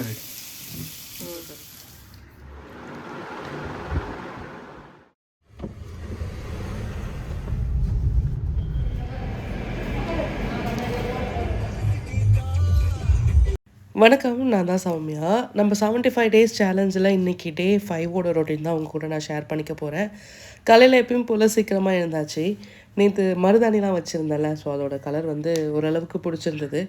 சரி. வணக்கம். நான் தான் சௌமியா. நம்ம 75 டேஸ் சேலஞ்சில இன்னைக்கு டே 5ஓட ரொட்டீன் தான் உங்க கூட நான் ஷேர் பண்ணிக்க போறேன். காலையில எப்பயும் போல சீக்கிரமா எழுந்தாச்சு. நேத்து மருதாணிலாம் வச்சிருந்தேன்ல, ஸோ அதோட கலர் வந்து ஓரளவுக்கு புடிச்சிருந்தது.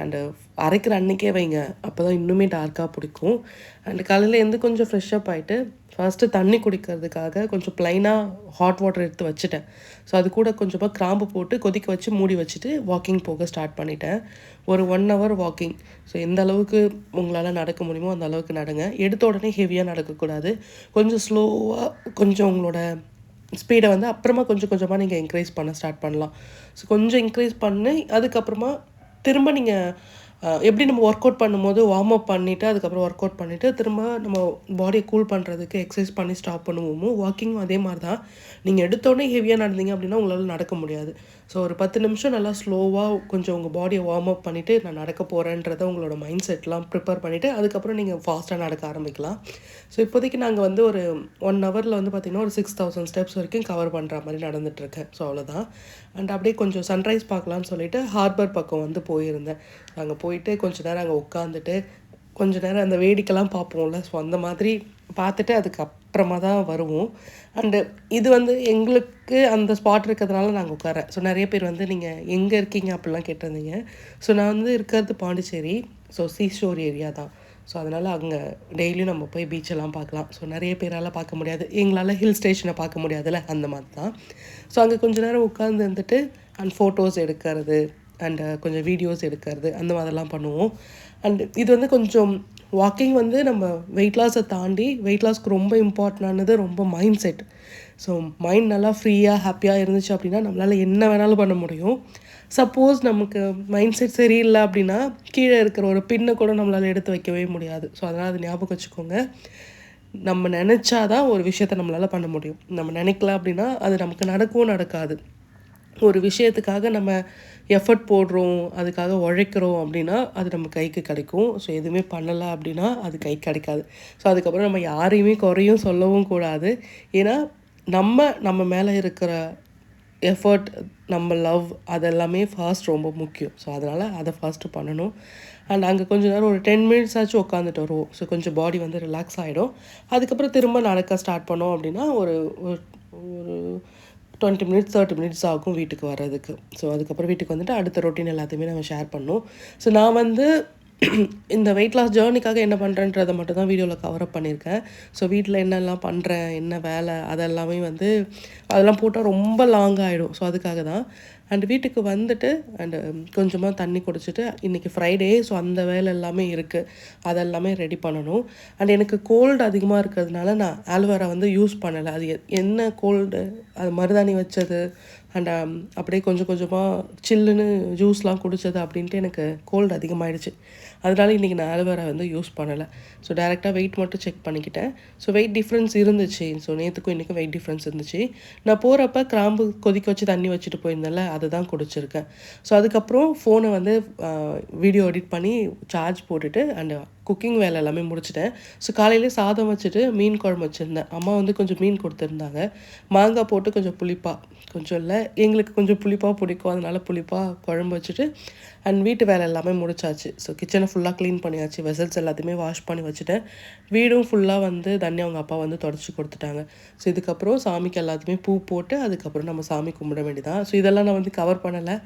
அண்டு அரைக்கிற அன்னைக்கே வைங்க. அப்பதான் இன்னுமே டார்க்கா புடிக்கும். அண்ட் காலையில எழுந்து கொஞ்சம் ஃப்ரெஷ் அப் ஆயிட்டு, ஃபர்ஸ்ட்டு தண்ணி குடிக்கிறதுக்காக கொஞ்சம் ப்ளைனா ஹாட் வாட்டர் எடுத்து வச்சுட்டேன். ஸோ அது கூட கொஞ்சமா கிராம்பு போட்டு கொதிக்க வச்சு மூடி வச்சுட்டு வாக்கிங் போக ஸ்டார்ட் பண்ணிட்டேன். ஒரு 1 ஹவர் வாக்கிங். ஸோ எந்த அளவுக்கு உங்களால நடக்க முடியுமோ அந்த அளவுக்கு நடங்க. எடுத்த உடனே ஹெவியா நடக்கக்கூடாது. கொஞ்சம் ஸ்லோவா கொஞ்சம் உங்களோட ஸ்பீட வந்து அப்புறமா கொஞ்சம் கொஞ்சமா நீங்க இன்க்ரீஸ் பண்ண ஸ்டார்ட் பண்ணலாம். ஸோ கொஞ்சம் இன்க்ரீஸ் பண்ணி அதுக்கப்புறமா திரும்ப நீங்க எப்படி நம்ம ஒர்க் அவுட் பண்ணும்போது வார்ம் அப் பண்ணிவிட்டு அதுக்கப்புறம் ஒர்க் அவுட் பண்ணிவிட்டு திரும்ப நம்ம பாடியை கூல் பண்ணுறதுக்கு எக்ஸசைஸ் பண்ணி ஸ்டாப் பண்ணுவோமோ வாக்கிங்கும் அதே மாதிரி தான். நீங்கள் எடுத்தோடனே ஹெவியாக நடந்தீங்க அப்படின்னா உங்களால் நடக்க முடியாது. ஸோ ஒரு 10 நிமிஷம் நல்லா ஸ்லோவாக கொஞ்சம் உங்கள் பாடியை வார்ம் அப் பண்ணிவிட்டு நான் நடக்க போகிறேன்றதை உங்களோட மைண்ட் செட்லாம் ப்ரிப்பேர் பண்ணிவிட்டு அதுக்கப்புறம் நீங்கள் ஃபாஸ்ட்டாக நடக்க ஆரம்பிக்கலாம். ஸோ இப்போதைக்கு நாங்கள் வந்து ஒரு 1 ஹவரில் வந்து பார்த்திங்கன்னா ஒரு 6000 ஸ்டெப்ஸ் வரைக்கும் கவர் பண்ணுற மாதிரி நடந்துகிட்ருக்கேன். ஸோ அவ்வளோதான். அண்ட் அப்படியே கொஞ்சம் சன்ரைஸ் பார்க்கலான்னு சொல்லிட்டு ஹார்பர் பக்கம் வந்து போயிருந்தேன். அங்கே போயிட்டு கொஞ்ச நேரம் அங்கே உட்காந்துட்டு கொஞ்ச நேரம் அந்த வேடிக்கைலாம் பார்ப்போம்ல, ஸோ அந்த மாதிரி பார்த்துட்டு அதுக்கப்புறமா தான் வருவோம். அண்டு இது வந்து எங்களுக்கு அந்த ஸ்பாட் இருக்கிறதுனால நாங்கள் உட்காரேன். ஸோ நிறைய பேர் வந்து நீங்கள் எங்கே இருக்கீங்க அப்படிலாம் கேட்டிருந்தீங்க. ஸோ நான் வந்து இருக்கிறது பாண்டிச்சேரி. ஸோ சீஷோர் ஏரியா தான். ஸோ அதனால் அங்கே டெய்லியும் நம்ம போய் பீச்செல்லாம் பார்க்கலாம். ஸோ நிறைய பேரால் பார்க்க முடியாது, எங்களால் ஹில் ஸ்டேஷனை பார்க்க முடியாதுல்ல, அந்த மாதிரி தான். ஸோ அங்கே கொஞ்ச நேரம் உட்காந்து இருந்துட்டு அண்ட் ஃபோட்டோஸ் எடுக்கிறது அண்டு கொஞ்சம் வீடியோஸ் எடுக்கிறது அந்த மாதிரிலாம் பண்ணுவோம். அண்டு இது வந்து கொஞ்சம் வாக்கிங் வந்து நம்ம வெயிட் லாஸை தாண்டி வெயிட் லாஸ்க்கு ரொம்ப இம்பார்ட்டண்டானது ரொம்ப மைண்ட் செட். ஸோ மைண்ட் நல்லா ஃப்ரீயாக ஹாப்பியாக இருந்துச்சு அப்படின்னா நம்மளால் என்ன வேணாலும் பண்ண முடியும். சப்போஸ் நமக்கு மைண்ட் செட் சரியில்லை அப்படின்னா கீழே இருக்கிற ஒரு பின்னை கூட நம்மளால் எடுத்து வைக்கவே முடியாது. ஸோ அதனால் அது ஞாபகம் வச்சுக்கோங்க. நம்ம நினச்சாதான் ஒரு விஷயத்தை நம்மளால் பண்ண முடியும். நம்ம நினைக்கல அப்படின்னா அது நமக்கு நடக்கவும் நடக்காது. ஒரு விஷயத்துக்காக நம்ம எஃபர்ட் போடுறோம், அதுக்காக உழைக்கிறோம் அப்படின்னா அது நம்ம கைக்கு கிடைக்கும். ஸோ எதுவுமே பண்ணலை அப்படின்னா அது கை கிடைக்காது. ஸோ அதுக்கப்புறம் நம்ம யாரையுமே குறையும் சொல்லவும் கூடாது. ஏன்னா நம்ம நம்ம மேலே இருக்கிற எஃபர்ட், நம்ம லவ் அதெல்லாமே ஃபர்ஸ்ட் ரொம்ப முக்கியம். ஸோ அதனால் அதை ஃபர்ஸ்ட்டு பண்ணணும். அண்ட் அங்கே கொஞ்சம் நேரம் ஒரு 10 மினிட்ஸ் ஆச்சும் உட்காந்துட்டு வருவோம். ஸோ கொஞ்சம் பாடி வந்து ரிலாக்ஸ் ஆகிடும். அதுக்கப்புறம் திரும்ப நடக்க ஸ்டார்ட் பண்ணோம் அப்படின்னா ஒரு ஒரு ஒரு 20 மினிட்ஸ் 30 மினிட்ஸ் ஆகும் வீட்டுக்கு வர்றதுக்கு. ஸோ அதுக்கப்புறம் வீட்டுக்கு வந்துட்டு அடுத்த ரொட்டீன் எல்லாத்தையுமே நம்ம ஷேர் பண்ணோம். ஸோ நான் வந்து இந்த வெயிட் லாஸ் ஜேர்னிக்காக என்ன பண்ணுறேன்றதை மட்டும் தான் வீடியோவில் கவர் அப் பண்ணியிருக்கேன். ஸோ வீட்டில் என்னெல்லாம் பண்ணுறேன், என்ன வேலை அதெல்லாமே வந்து அதெல்லாம் போட்டால் ரொம்ப லாங் ஆகிடும். ஸோ அதுக்காக தான். அண்ட் வீட்டுக்கு வந்துட்டு அண்டு கொஞ்சமாக தண்ணி குடிச்சிட்டு இன்றைக்கி ஃப்ரைடே, ஸோ அந்த வேலை எல்லாமே இருக்குது. அதெல்லாமே ரெடி பண்ணணும். அண்ட் எனக்கு கோல்டு அதிகமாக இருக்கிறதுனால நான் ஆல்வேரா வந்து யூஸ் பண்ணலை. அது என்ன கோல்டு, அது மருதாணி வச்சது அண்ட் அப்படியே கொஞ்சம் கொஞ்சமாக சில்லுன்னு ஜூஸ்லாம் குடித்தது அப்படின்ட்டு எனக்கு கோல்டு அதிகமாகிடுச்சு. அதனால இன்றைக்கி நான் ஆலோவேரா வந்து யூஸ் பண்ணலை. ஸோ டேரெக்டாக வெயிட் மட்டும் செக் பண்ணிக்கிட்டேன். ஸோ வெயிட் டிஃப்ரென்ஸ் இருந்துச்சு. ஸோ நேற்றுக்கும் இன்றைக்கும் வெயிட் டிஃப்ரென்ஸ் இருந்துச்சு. நான் போகிறப்ப கிராம்பு கொதிக்க வச்சு தண்ணி வச்சுட்டு போயிருந்தேன்ல, அதை தான் குடிச்சிருக்கேன். ஸோ அதுக்கப்புறம் ஃபோனை வந்து வீடியோ எடிட் பண்ணி சார்ஜ் போட்டுட்டு அண்டு குக்கிங் வேலை எல்லாமே முடிச்சிட்டேன். ஸோ காலையிலே சாதம் வச்சுட்டு மீன் குழம்பு வச்சுருந்தேன். அம்மா வந்து கொஞ்சம் மீன் கொடுத்துருந்தாங்க. மாங்காய் போட்டு கொஞ்சம் புளிப்பாக, கொஞ்சம் இல்லை எங்களுக்கு கொஞ்சம் புளிப்பாக பிடிக்கும், அதனால் புளிப்பாக குழம்பு வச்சுட்டு அண்ட் வீட்டு வேலை எல்லாமே முடிச்சாச்சு. ஸோ கிச்சனை ஃபுல்லாக க்ளீன் பண்ணியாச்சு. வெசல்ஸ் எல்லாத்தையுமே வாஷ் பண்ணி வச்சுட்டேன். வீடும் ஃபுல்லாக வந்து தண்ணி அவங்க அப்பா வந்து தொடச்சி கொடுத்துட்டாங்க. ஸோ இதுக்கப்புறம் சாமிக்கு எல்லாத்தையுமே பூ போட்டு அதுக்கப்புறம் நம்ம சாமி கும்பிட வேண்டியதான். ஸோ இதெல்லாம் நான் வந்து கவர் பண்ணலை.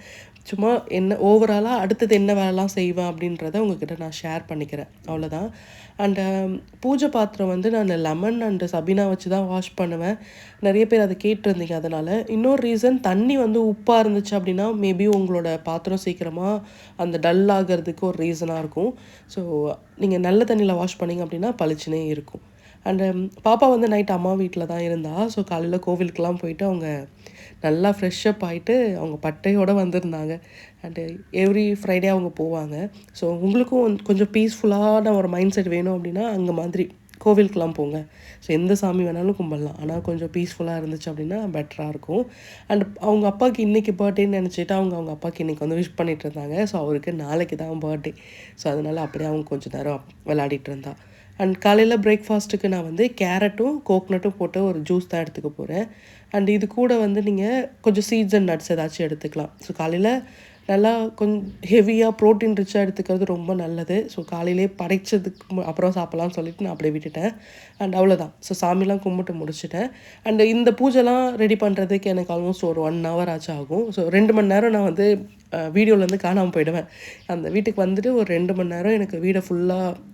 சும்மா என்ன ஓவராலாக அடுத்தது என்ன வேலைலாம் செய்வேன் அப்படின்றத உங்ககிட்ட நான் ஷேர் பண்ணிக்கிறேன், அவ்வளோதான். அண்டு பூஜை பாத்திரம் வந்து நான் லெமன் அண்டு சபீனா வச்சு தான் வாஷ் பண்ணுவேன். நிறைய பேர் அதை கேட்டிருந்தீங்க. அதனால் இன்னொரு ரீசன், தண்ணி வந்து உப்பாக இருந்துச்சு அப்படின்னா மேபி உங்களோட பாத்திரம் சீக்கிரமாக அந்த டல் ஆகிறதுக்கு ஒரு ரீசனாக இருக்கும். ஸோ நீங்கள் நல்ல தண்ணியில் வாஷ் பண்ணிங்க அப்படின்னா பளிச்சுனே இருக்கும். அண்டு பாப்பா வந்து நைட் அம்மா வீட்டில் தான் இருந்தா. ஸோ காலையில் கோவிலுக்கெலாம் போயிட்டு அவங்க நல்லா ஃப்ரெஷ்ஷப் ஆகிட்டு அவங்க பட்டையோடு வந்திருந்தாங்க. அண்டு எவ்ரி ஃப்ரைடே அவங்க போவாங்க. ஸோ உங்களுக்கும் கொஞ்சம் பீஸ்ஃபுல்லான ஒரு மைண்ட் செட் வேணும் அப்படின்னா அங்கே மாதிரி கோவிலுக்கெலாம் போங்க. ஸோ எந்த சாமி வேணாலும் கும்பிடலாம். ஆனால் கொஞ்சம் பீஸ்ஃபுல்லாக இருந்துச்சு அப்படின்னா பெட்டராக இருக்கும். அண்ட் அவங்க அப்பாவுக்கு இன்றைக்கி பர்த்டேன்னு நினச்சிட்டு அவங்க அப்பாவுக்கு இன்றைக்கி வந்து விஷ் பண்ணிகிட்டு இருந்தாங்க. ஸோ அவருக்கு நாளைக்கு தான் பர்த்டே. ஸோ அதனால் அப்படியே அவங்க கொஞ்சம் நேரம் விளையாடிட்டு இருந்தா. அண்ட் காலையில் பிரேக்ஃபாஸ்ட்டுக்கு நான் வந்து கேரட்டும் கோக்னட்டும் போட்டு ஒரு ஜூஸ் தான் எடுத்துக்க போகிறேன். அண்ட் இது கூட வந்து நீங்கள் கொஞ்சம் சீட்ஸ் அண்ட் நட்ஸ் ஏதாச்சும் எடுத்துக்கலாம். ஸோ காலையில் நல்லா ஹெவியாக ப்ரோட்டீன் ரிச்சாக எடுத்துக்கிறது ரொம்ப நல்லது. ஸோ காலையிலே படைச்சதுக்கு அப்புறம் சாப்பிட்லான்னு சொல்லிட்டு நான் அப்படியே விட்டுட்டேன். அண்ட் அவ்வளோதான். ஸோ சாமிலாம் கும்பிட்டு முடிச்சுட்டேன். அண்டு இந்த பூஜைலாம் ரெடி பண்ணுறதுக்கு எனக்கு ஆல்மோஸ்ட் ஒரு 1 hour ஆகும். ஸோ 2 மணி நேரம் நான் வந்து வீடியோலேருந்து காணாமல் போயிடுவேன். அந்த வீட்டுக்கு வந்துட்டு ஒரு 2 மணி நேரம் எனக்கு வீடை ஃபுல்லாக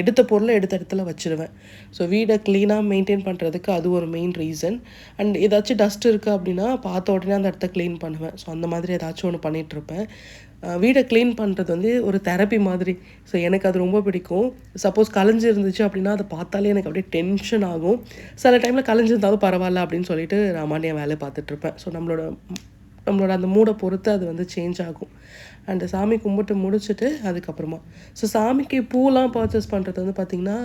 எடுத்த பொருளை எடுத்த இடத்துல வச்சுருவேன். ஸோ வீடை க்ளீனாக மெயின்டைன் பண்ணுறதுக்கு அது ஒரு மெயின் ரீசன். அண்ட் ஏதாச்சும் டஸ்ட் இருக்குது அப்படின்னா பார்த்த உடனே அந்த இடத்த க்ளீன் பண்ணுவேன். ஸோ அந்த மாதிரி ஏதாச்சும் ஒன்று பண்ணிகிட்ருப்பேன். வீடை க்ளீன் பண்ணுறது வந்து ஒரு தெரப்பி மாதிரி. ஸோ எனக்கு அது ரொம்ப பிடிக்கும். சப்போஸ் கலைஞ்சி இருந்துச்சு அப்படின்னா அதை பார்த்தாலே எனக்கு அப்படியே டென்ஷன் ஆகும். சில டைமில் கலைஞ்சிருந்தாலும் பரவாயில்ல அப்படின்னு சொல்லிட்டு நான் மாட்டிய வேலையை பார்த்துட்ருப்பேன். ஸோ நம்மளோட அந்த மூடை பொறுத்து அது வந்து சேஞ்ச் ஆகும். அண்டு சாமி கும்பிட்டு முடிச்சுட்டு அதுக்கப்புறமா சாமிக்கு பூலாம் பர்ச்சேஸ் பண்ணுறது வந்து பார்த்திங்கன்னா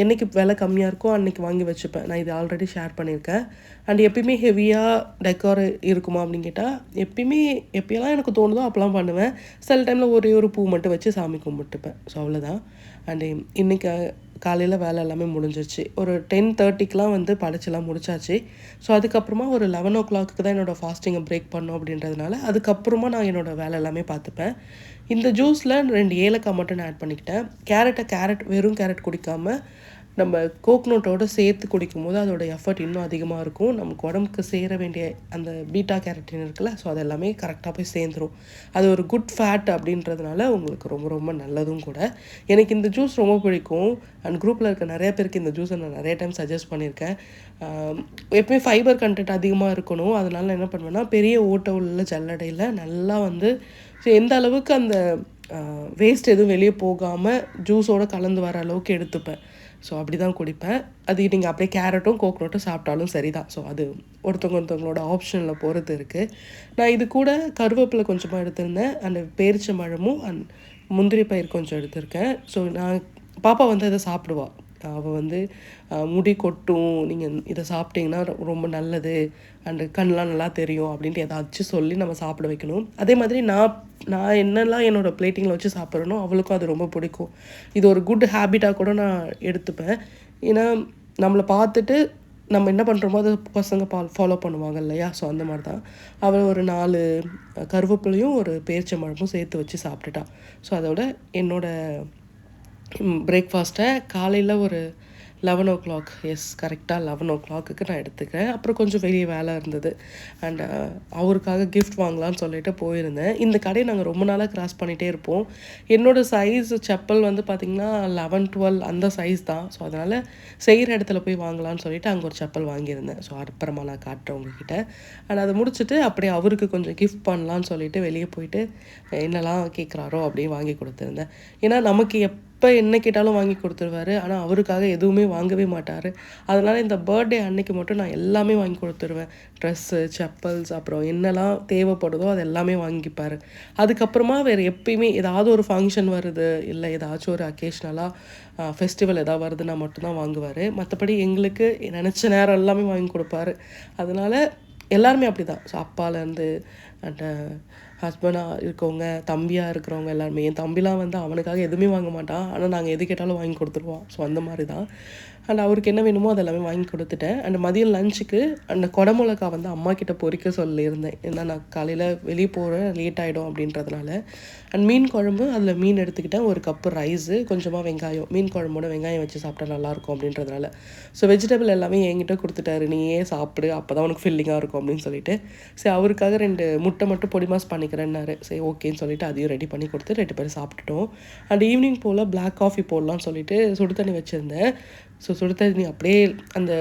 என்றைக்கு விலை கம்மியாக இருக்கோ அன்றைக்கி வாங்கி வச்சுப்பேன். நான் இது ஆல்ரெடி ஷேர் பண்ணியிருக்கேன். அண்ட் எப்பயுமே ஹெவியாக டெக்கார் இருக்குமா அப்படின்னு கேட்டால் எப்போயெல்லாம் எனக்கு தோணுதோ அப்போலாம் பண்ணுவேன். சில டைமில் ஒரே ஒரு பூ மட்டும் வச்சு சாமி கும்பிட்டுப்பேன். ஸோ அவ்வளோதான். அண்டு இன்றைக்கி காலையில் வேலை எல்லாமே முடிஞ்சிருச்சு. ஒரு 10:30க்கெலாம் வந்து படைச்செல்லாம் முடிச்சாச்சு. ஸோ அதுக்கப்புறமா ஒரு 11 o'clock தான் என்னோடய ஃபாஸ்டிங்கை பிரேக் பண்ணோம் அப்படின்றதுனால அதுக்கப்புறமா நான் என்னோடய வேலை எல்லாமே பார்த்துப்பேன். இந்த ஜூஸில் 2 ஏலக்காய் மட்டும் நான் ஆட் பண்ணிக்கிட்டேன். வெறும் கேரட் குடிக்காமல் நம்ம கோக்னட்டோடு சேர்த்து குடிக்கும்போது அதோட எஃபர்ட் இன்னும் அதிகமாக இருக்கும். நமக்கு உடம்புக்கு சேர வேண்டிய அந்த பீட்டா கேரட்டின் இருக்குல்ல, ஸோ அது எல்லாமே கரெக்டாக போய் சேர்ந்துடும். அது ஒரு குட் ஃபேட் அப்படின்றதுனால உங்களுக்கு ரொம்ப ரொம்ப நல்லதும் கூட. எனக்கு இந்த ஜூஸ் ரொம்ப பிடிக்கும். அண்ட் குரூப்பில் இருக்க நிறைய பேருக்கு இந்த ஜூஸை நான் நிறைய டைம் சஜஸ்ட் பண்ணியிருக்கேன். எப்பவுமே ஃபைபர் கண்டென்ட் அதிகமாக இருக்கணும். அதனால நான் என்ன பண்ணுவேன்னா பெரிய ஓட்டை உள்ள ஜல்லடையில் நல்லா வந்து எந்த அளவுக்கு அந்த வேஸ்ட் எதுவும் வெளியே போகாமல் ஜூஸோடு கலந்து வர அளவுக்கு எடுத்துப்பேன். ஸோ அப்படி தான் குடிப்பேன். அது நீங்கள் அப்படியே கேரட்டும் கோக்னட்டும் சாப்பிட்டாலும் சரி தான். ஸோ அது ஒருத்தவங்களோட ஆப்ஷனில் பொறுத்து இருக்குது. நான் இது கூட கருவேப்பிலை கொஞ்சமாக எடுத்திருந்தேன். அந்த பேரிச்சம்பழமும் அண்ட் முந்திரி பயிர் கொஞ்சம் எடுத்திருக்கேன். ஸோ பாப்பா வந்து அதை சாப்பிடுவாள். அவள் வந்து முடி கொட்டும், நீங்கள் இதை சாப்பிட்டிங்கன்னா ரொம்ப நல்லது, அண்டு கண்ணெலாம் நல்லா தெரியும் அப்படின்ட்டு ஏதாச்சும் சொல்லி நம்ம சாப்பிட வைக்கணும். அதே மாதிரி நான் என்னெல்லாம் என்னோடய பிளேட்டிங்கில் வச்சு சாப்பிட்றேனோ அவளுக்கும் அது ரொம்ப பிடிக்கும். இது ஒரு குட் ஹேபிட்டாக கூட நான் எடுத்துப்பேன். ஏன்னா நம்மளை பார்த்துட்டு நம்ம என்ன பண்ணுறோமோ அதை பசங்க ஃபாலோ பண்ணுவாங்க இல்லையா? ஸோ அந்த மாதிரி தான் அவள் ஒரு 4 கருவேப்பிலையும் ஒரு பேரிச்சம்பழமும் சேர்த்து வச்சு சாப்பிட்டுட்டான். ஸோ அதோட என்னோடய பிரேக்ஃபாஸ்ட்டை காலையில் ஒரு 11 o'clock, எஸ் கரெக்டாக 11 o'clock நான் எடுத்துக்கிறேன். அப்புறம் கொஞ்சம் வெளியே வேலை இருந்தது. அண்ட் அவருக்காக கிஃப்ட் வாங்கலான்னு சொல்லிட்டு போயிருந்தேன். இந்த கடையை நாங்கள் ரொம்ப நாளாக கிராஸ் பண்ணிகிட்டே இருப்போம். என்னோடய சைஸ் செப்பல் வந்து பார்த்திங்கன்னா 11, 12 அந்த சைஸ் தான். ஸோ அதனால் செய்கிற இடத்துல போய் வாங்கலான்னு சொல்லிட்டு அங்கே ஒரு செப்பல் வாங்கியிருந்தேன். ஸோ அப்புறமா நான் காட்டுறேன் உங்ககிட்ட. அண்ட் அதை முடிச்சுட்டு அப்படியே அவருக்கு கொஞ்சம் கிஃப்ட் பண்ணலான்னு சொல்லிட்டு வெளியே போயிட்டு என்னெல்லாம் கேட்குறாரோ அப்படியே வாங்கி கொடுத்துருந்தேன். ஏன்னா நமக்கு என்ன கேட்டாலும் வாங்கி கொடுத்துருவாரு. ஆனால் அவருக்காக எதுவுமே வாங்கவே மாட்டார். அதனால் இந்த பர்த்டே அன்னைக்கு மட்டும் நான் எல்லாமே வாங்கி கொடுத்துருவேன். ட்ரெஸ்ஸு, செப்பல்ஸ், அப்புறம் என்னெல்லாம் தேவைப்படுதோ அது எல்லாமே வாங்கிப்பார். அதுக்கப்புறமா வேறு எப்பயுமே ஏதாவது ஒரு ஃபங்க்ஷன் வருது, இல்லை ஏதாச்சும் ஒரு அக்கேஷ்னலாக ஃபெஸ்டிவல் எதாவது வருதுன்னா மட்டும்தான் வாங்குவார். மற்றபடி எங்களுக்கு நினச்ச நேரம் எல்லாமே வாங்கி கொடுப்பாரு. அதனால் எல்லாருமே அப்படி தான். ஸோ அப்பாலேருந்து அண்ட் ஹஸ்பண்டாக இருக்கவங்க, தம்பியாக இருக்கிறவங்க எல்லாருமே. என் தம்பிலாம் வந்து அவனுக்காக எதுவுமே வாங்க மாட்டான். ஆனால் நாங்கள் எது கேட்டாலும் வாங்கி கொடுத்துருவோம். ஸோ அந்த மாதிரி தான். அண்ட் அவருக்கு என்ன வேணுமோ அதெல்லாமே வாங்கி கொடுத்துட்டேன். அண்ட் மதியம் லஞ்சுக்கு அந்த குடமிளகா வந்து அம்மா கிட்ட பொரிக்க சொல்லியிருந்தேன். ஏன்னா நான் காலையில் வெளியே போகிறேன், லேட் ஆகிடும் அப்படின்றதுனால. அண்ட் மீன் குழம்பு, அதில் மீன் எடுத்துக்கிட்டேன். ஒரு கப்பு ரைஸு, கொஞ்சமாக வெங்காயம், மீன் குழம்போட வெங்காயம் வச்சு சாப்பிட்டா நல்லாயிருக்கும் அப்படின்றதுனால. ஸோ வெஜிடபிள் எல்லாமே என்கிட்ட கொடுத்துட்டாரு. நீயே சாப்பிடு, அப்போ தான் உனக்கு ஃபில்லிங்காக இருக்கும் அப்படின்னு சொல்லிட்டு. சரி அவருக்காக 2 முட்டை மட்டும் பொடி மாஸ் பண்ணிக்கிறேன்னாரு. சரி ஓகேன்னு சொல்லிட்டு அதையும் ரெடி பண்ணி கொடுத்து 2 பேரும் சாப்பிட்டுட்டோம். அண்ட் ஈவினிங் போல் பிளாக் காஃபி போடலான்னு சொல்லிட்டு சுடு தண்ணி வச்சுருந்தேன். ஸோ சுடு தண்ணி அப்படியே அந்த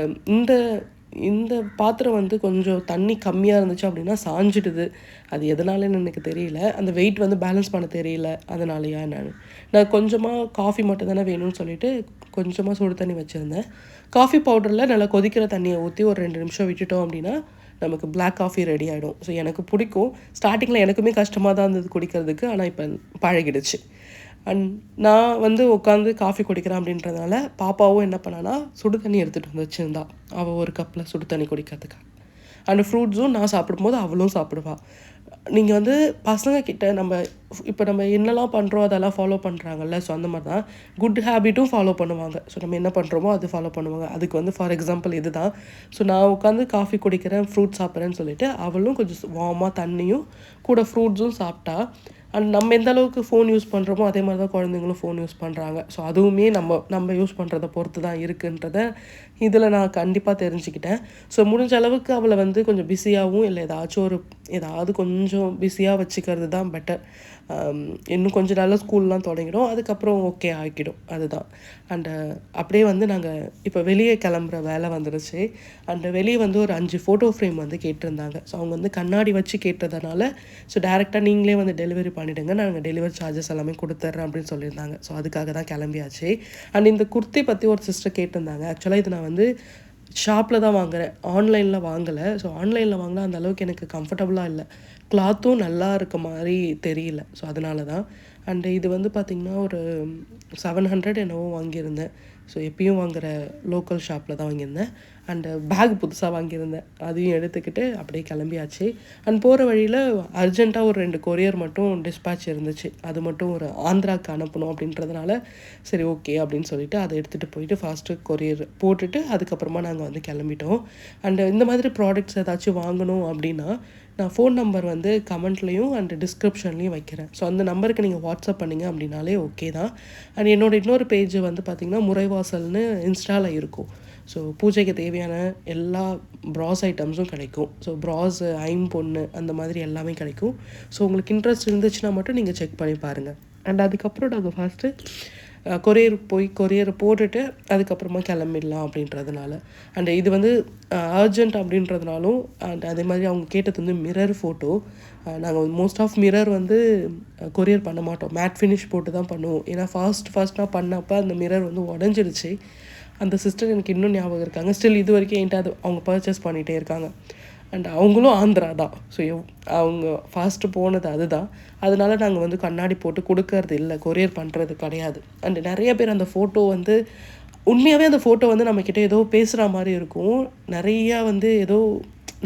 இந்த பாத்திரம் வந்து கொஞ்சம் தண்ணி கம்மியாக இருந்துச்சு அப்படின்னா சாஞ்சிடுது. அது எதனாலன்னு எனக்கு தெரியல. அந்த வெயிட் வந்து பேலன்ஸ் பண்ண தெரியல. அதனாலயா நான் கொஞ்சமாக காஃபி மட்டும் தானே வேணும்னு சொல்லிட்டு கொஞ்சமாக சுடு தண்ணி வச்சுருந்தேன். காஃபி பவுடரில் நல்லா கொதிக்கிற தண்ணியை ஊற்றி ஒரு 2 நிமிஷம் விட்டுட்டோம் அப்படின்னா நமக்கு பிளாக் காஃபி ரெடி ஆகிடும். ஸோ எனக்கு பிடிக்கும். ஸ்டார்டிங்கில் எனக்குமே கஷ்டமாக தான் இருந்தது குடிக்கிறதுக்கு. ஆனால் இப்போ பழகிடுச்சு. அண்ட் நான் வந்து உட்காந்து காஃபி குடிக்கிறேன் அப்படின்றதுனால பாப்பாவும் என்ன பண்ணான்னா சுடு தண்ணி எடுத்துகிட்டு வந்து வச்சுருந்தா, அவள் ஒரு கப்பில் சுடு தண்ணி குடிக்கிறதுக்காக. அண்ட் ஃப்ரூட்ஸும் நான் சாப்பிடும்போது அவளும் சாப்பிடுவாள். நீங்கள் வந்து பசங்கக்கிட்ட இப்போ நம்ம என்னெல்லாம் பண்ணுறோம் அதெல்லாம் ஃபாலோ பண்ணுறாங்கல்ல. ஸோ அந்த மாதிரி தான் குட் ஹேபிட்டும் ஃபாலோ பண்ணுவாங்க. ஸோ நம்ம என்ன பண்ணுறோமோ அது ஃபாலோ பண்ணுவாங்க. அதுக்கு வந்து ஃபார் எக்ஸாம்பிள் இது தான். ஸோ நான் உட்காந்து காஃபி குடிக்கிறேன், ஃப்ரூட் சாப்பிட்றேன்னு சொல்லிட்டு அவளும் கொஞ்சம் வார்மாக தண்ணியும் கூட ஃப்ரூட்ஸும் சாப்பிட்டா. அண்ட் நம்ம எந்த அளவுக்கு ஃபோன் யூஸ் பண்ணுறோமோ அதே மாதிரி தான் குழந்தைங்களும் ஃபோன் யூஸ் பண்ணுறாங்க. ஸோ அதுவுமே நம்ம யூஸ் பண்ணுறத பொறுத்து தான் இருக்குன்றத இதில் நான் கண்டிப்பாக தெரிஞ்சுக்கிட்டேன். ஸோ முடிஞ்ச அளவுக்கு அவளை வந்து கொஞ்சம் பிஸியாகவும் இல்லை ஏதாவது கொஞ்சம் பிஸியாக வச்சுக்கிறது தான் பெட்டர். இன்னும் கொஞ்சம் நாளில் ஸ்கூல்லாம் தொடங்கிடும், அதுக்கப்புறம் ஓகே ஆகிடும். அதுதான். அண்டு அப்படியே வந்து நாங்கள் இப்போ வெளியே கிளம்புற வேலை வந்துடுச்சு. அண்டு வெளியே வந்து ஒரு 5 ஃபோட்டோ ஃப்ரேம் வந்து கேட்டிருந்தாங்க. ஸோ அவங்க வந்து கண்ணாடி வச்சு கேட்டதுனால ஸோ டேரெக்டாக நீங்களே வந்து டெலிவரி பண்ணிவிடுங்க, நாங்கள் டெலிவரி சார்ஜஸ் எல்லாமே கொடுத்துட்றேன் அப்படின்னு சொல்லியிருந்தாங்க. ஸோ அதுக்காக தான் கிளம்பியாச்சு. அண்ட் இந்த குர்த்தி பற்றி ஒரு சிஸ்டர் கேட்டிருந்தாங்க. ஆக்சுவலாக இது நான் வந்து ஷாப்பில் தான் வாங்குகிறேன், ஆன்லைனில் வாங்கலை. ஸோ ஆன்லைனில் வாங்கினா அந்த அளவுக்கு எனக்கு கம்ஃபர்டபுளாக இல்லை, கிளாத்தும் நல்லா இருக்க மாதிரி தெரியல. ஸோ அதனால தான். அண்டு இது வந்து பார்த்திங்கன்னா ஒரு 700 என்னவோ வாங்கியிருந்தேன். ஸோ எப்பயும் வாங்குகிற லோக்கல் ஷாப்பில் தான் வாங்கியிருந்தேன். அண்டு பேக் புதுசாக வாங்கியிருந்தேன், அதையும் எடுத்துக்கிட்டு அப்படியே கிளம்பியாச்சு. அண்ட் போகிற வழியில் அர்ஜெண்ட்டாக ஒரு 2 கொரியர் மட்டும் டிஸ்பேட்ச் இருந்துச்சு, அது மட்டும் ஒரு ஆந்திராவுக்கு அனுப்பணும் அப்படின்றதுனால சரி ஓகே அப்படின்னு சொல்லிவிட்டு அதை எடுத்துகிட்டு போயிட்டு ஃபாஸ்ட்டு கொரியர் போட்டுட்டு அதுக்கப்புறமா நாங்கள் வந்து கிளம்பிட்டோம். அண்டு இந்த மாதிரி ப்ராடக்ட்ஸ் ஏதாச்சும் வாங்கணும் அப்படின்னா நான் ஃபோன் நம்பர் வந்து கமெண்ட்லேயும் அண்ட் டிஸ்கிரிப்ஷன்லேயும் வைக்கிறேன். ஸோ அந்த நம்பருக்கு நீங்கள் வாட்ஸ்அப் பண்ணிங்க அப்படின்னாலே ஓகே தான். அண்ட் என்னோடய இன்னொரு பேஜ் வந்து பார்த்திங்கன்னா முறைவாசல்னு இன்ஸ்டாவில் இருக்கும். ஸோ பூஜைக்கு தேவையான எல்லா ப்ராஸ் ஐட்டம்ஸும் கிடைக்கும். ஸோ ப்ராஸு, ஐம்பொண்ணு அந்த மாதிரி எல்லாமே கிடைக்கும். ஸோ உங்களுக்கு இன்ட்ரெஸ்ட் இருந்துச்சுன்னா மட்டும் நீங்கள் செக் பண்ணி பாருங்கள். அண்ட் அதுக்கப்புறம் நாங்கள் ஃபஸ்ட்டு கொரியரை போட்டுட்டு அதுக்கப்புறமா கிளம்பிடலாம் அப்படின்றதுனால. அண்ட் இது வந்து அர்ஜெண்ட் அப்படின்றதுனாலும் அண்ட் அதே மாதிரி அவங்க கேட்டது வந்து மிரர் ஃபோட்டோ. நாங்கள் மோஸ்ட் ஆஃப் மிரர் வந்து கொரியர் பண்ண மாட்டோம், மேட் ஃபினிஷ் போட்டு தான் பண்ணுவோம். ஏன்னா ஃபாஸ்ட்டாக பண்ணப்போ அந்த மிரர் வந்து உடஞ்சிடுச்சு. அந்த சிஸ்டர் எனக்கு இன்னும் ஞாபகம் இருக்காங்க. ஸ்டில் இது வரைக்கும் என்கிட்ட அது அவங்க பர்ச்சேஸ் பண்ணிகிட்டே இருக்காங்க. அண்ட் அவங்களும் ஆந்திரா தான். ஸோ அவங்க ஃபாஸ்ட்டு போனது அதுதான். அதனால நாங்கள் வந்து கண்ணாடி போட்டு கொடுக்கறது இல்லை, கொரியர் பண்ணுறது கிடையாது. அண்டு நிறைய பேர் அந்த ஃபோட்டோ வந்து உண்மையாகவே அந்த ஃபோட்டோ வந்து நம்மக்கிட்ட ஏதோ பேசுகிற மாதிரி இருக்கும். நிறையா வந்து ஏதோ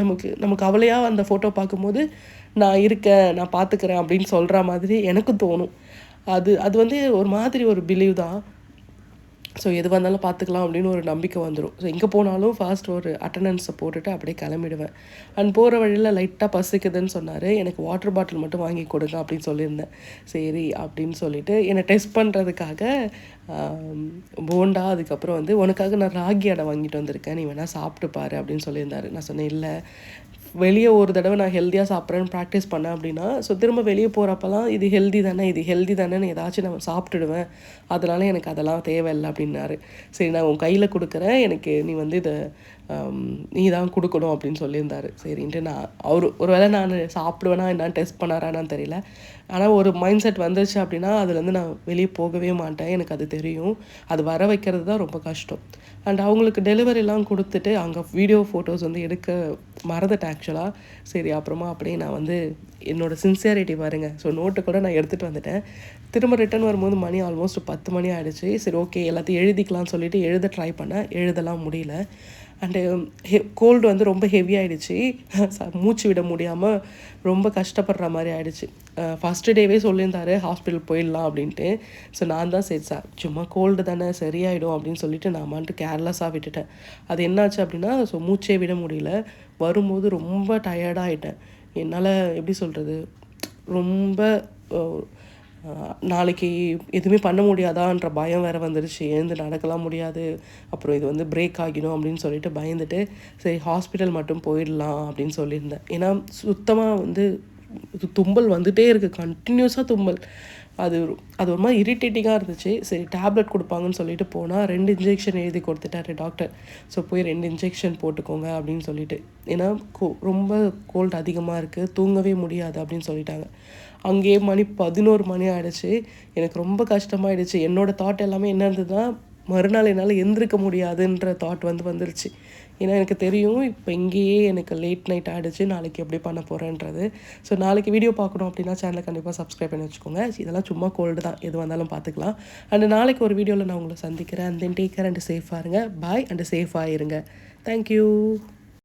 நமக்கு கவலையாக அந்த ஃபோட்டோ பார்க்கும்போது நான் இருக்கேன், நான் பார்த்துக்கிறேன் அப்படின்னு சொல்கிற மாதிரி எனக்கு தோணும். அது வந்து ஒரு மாதிரி ஒரு பிலீவ் தான். ஸோ எது வந்தாலும் பார்த்துக்கலாம் அப்படின்னு ஒரு நம்பிக்கை வந்துடும். ஸோ எங்கே போனாலும் ஃபாஸ்ட் ஒரு அட்டண்டன்ஸை போட்டுட்டு அப்படியே கிளம்பிடுவேன். அண்ட் போகிற வழியில் லைட்டாக பசிக்குதுன்னு சொன்னார். எனக்கு வாட்டர் பாட்டில் மட்டும் வாங்கி கொடுங்க அப்படின்னு சொல்லியிருந்தேன். சரி அப்படின்னு சொல்லிவிட்டு என்னை டெஸ்ட் பண்ணுறதுக்காக போண்டா, அதுக்கப்புறம் வந்து உனக்காக நான் ராகி அடை வாங்கிட்டு வந்திருக்கேன், நீ வேணால் சாப்பிட்டு பாரு அப்படின்னு சொல்லியிருந்தாரு. நான் சொன்னேன் இல்லை, வெளியே ஒரு தடவை நான் ஹெல்த்தியாக சாப்பிட்றேன்னு ப்ராக்டிஸ் பண்ணேன் அப்படின்னா ஸோ திரும்ப வெளியே போகிறப்பெல்லாம் இது ஹெல்தி தானேன்னு ஏதாச்சும் நான் சாப்பிட்டுடுவேன், அதனால் எனக்கு அதெல்லாம் தேவையில்லை அப்படின்னாரு. சரி நான் உன் கையில் கொடுக்குறேன், எனக்கு நீ வந்து இதை நீ தான் கொடுக்கணும் அப்படின்னு சொல்லியிருந்தாரு. சரின்ட்டு ஒரு வேளை நான் சாப்பிடுவேனா என்னான்னு டெஸ்ட் பண்ணாரான்னு தெரியல. ஆனால் ஒரு மைண்ட் செட் வந்துருச்சு அப்படின்னா அதுலேருந்து நான் வெளியே போகவே மாட்டேன், எனக்கு அது தெரியும். அது வர வைக்கிறது தான் ரொம்ப கஷ்டம். அண்ட் அவங்களுக்கு டெலிவரிலாம் கொடுத்துட்டு அங்கே வீடியோ ஃபோட்டோஸ் வந்து எடுக்க மறந்துட்டேன் ஆக்சுவலாக. சரி அப்புறமா அப்படியே நான் வந்து என்னோடய சின்சியாரிட்டி பாருங்கள். ஸோ நோட்டு கூட நான் எடுத்துகிட்டு வந்துட்டேன். திரும்ப ரிட்டன் வரும்போது மணி ஆல்மோஸ்ட் 10 மணி ஆகிடுச்சு. சரி ஓகே எல்லாத்தையும் எழுதிக்கலாம்னு சொல்லிட்டு எழுத ட்ரை பண்ணேன், எழுதலாம் முடியல. அண்டு கோல்டு வந்து ரொம்ப ஹெவியாகிடுச்சு, மூச்சு விட முடியாமல் ரொம்ப கஷ்டப்படுற மாதிரி ஆகிடுச்சு. ஃபஸ்ட்டு டேவே சொல்லியிருந்தாரு ஹாஸ்பிட்டல் போயிடலாம் அப்படின்ட்டு. ஸோ நான் தான் சரி சார் சும்மா கோல்டு தானே சரியாயிடும் அப்படின்னு சொல்லிட்டு நான் வந்துட்டு கேர்லெஸ்ஸாக விட்டுட்டேன். அது என்னாச்சு அப்படின்னா ஸோ மூச்சே விட முடியல. வரும்போது ரொம்ப டயர்டாகிட்டேன். என்னால் எப்படி சொல்கிறது, ரொம்ப நாளைக்கு எதுவுமே பண்ண முடியாதான்ற பயம் வேறு வந்துருச்சு. எழுந்து நடக்கலாம் முடியாது, அப்புறம் இது வந்து பிரேக் ஆகிடும் அப்படின்னு சொல்லிட்டு பயந்துட்டு சரி ஹாஸ்பிட்டல் மட்டும் போயிடலாம் அப்படின்னு சொல்லியிருந்தேன். ஏன்னா சுத்தமாக வந்து தும்மல் வந்துகிட்டே இருக்குது, கண்டினியூஸாக தும்மல். அது ஒரு மாதிரி இரிட்டேட்டிங்காக இருந்துச்சு. சரி டேப்லெட் கொடுப்பாங்கன்னு சொல்லிட்டு போனால் 2 இன்ஜெக்ஷன் எழுதி கொடுத்துட்டாரு டாக்டர். ஸோ போய் 2 இன்ஜெக்ஷன் போட்டுக்கோங்க அப்படின்னு சொல்லிட்டு. ஏன்னா ரொம்ப கோல்டு அதிகமாக இருக்குது, தூங்கவே முடியாது அப்படின்னு சொல்லிட்டாங்க. அங்கேயே மணி 11 மணி ஆகிடுச்சு. எனக்கு ரொம்ப கஷ்டமாயிடுச்சு. என்னோடய தாட் எல்லாமே என்ன இருந்ததுன்னா மறுநாள் என்னால் எந்திரிக்க முடியாதுன்ற தாட் வந்துருச்சு. ஏன்னா எனக்கு தெரியும் இப்போ இங்கேயே எனக்கு லேட் நைட் ஆகிடுச்சு, நாளைக்கு எப்படி பண்ண போகிறேன்றது. ஸோ நாளைக்கு வீடியோ பார்க்கணும் அப்படின்னா சேனலை கண்டிப்பாக சப்ஸ்கிரைப் பண்ணி வச்சுக்கோங்க. இதெல்லாம் சும்மா கோல்டு தான், எது வந்தாலும் பார்த்துக்கலாம். அண்ட் நாளைக்கு ஒரு வீடியோவில் நான் உங்களை சந்திக்கிறேன். And then take care and சேஃபாக இருங்க. பாய் அண்ட் சேஃபாக இருங்க. தேங்க்யூ.